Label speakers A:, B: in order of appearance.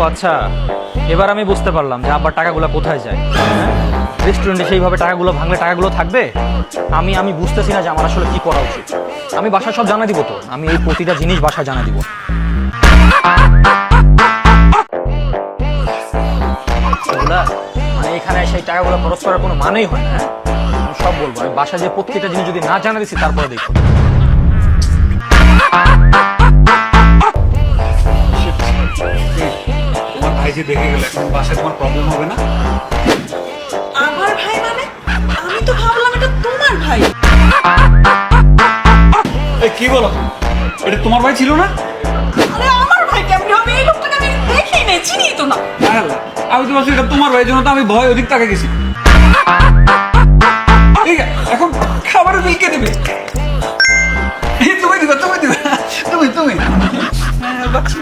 A: আচ্ছা, এবার আমি বুঝতে পারলাম যে আব্বার টাকাগুলো কোথায় যায়। রেস্টুরেন্টে সেইভাবে টাকাগুলো ভাঙলে টাকাগুলো থাকবে। আমি বুঝতেছি না যে আমার আসলে কি করা উচিত। আমি বাসায় সব জানা দিব তো, আমি এই প্রতিটা জিনিস বাসায় জানা দিব। মানে এখানে সেই টাকাগুলো খরচ করার কোনো মানেই হয় না। আমি সব বলবো, আমি বাসায় যে প্রত্যেকটা জিনিস যদি না জানা দিচ্ছি তারপরে দেখো।
B: তোমার ভাই যে দেখে গেলে এখন বাসায় তোমার প্রবলেম হবে না?
C: আমার ভাই মানে? আমি তো ভাবলাম এটা তোমার ভাই।
B: এই কি বলো, এটা তোমার ভাই ছিল না?
C: আরে আমার ভাই কেমনে হবে? এই লোকটাকে আমি দেখিই নাই, চিনি তো না।
B: আল্লাহ, আমি তো ভাবছি এটা তোমার ভাই, জন্য তো আমি ভয় অধিক তাকে গেছি। ঠিক আছে, এখন খাবারের বিল কে দেবে? তুমি দিবে, তুমি দিবে, তুমি। হ্যাঁ, বাচ্চা।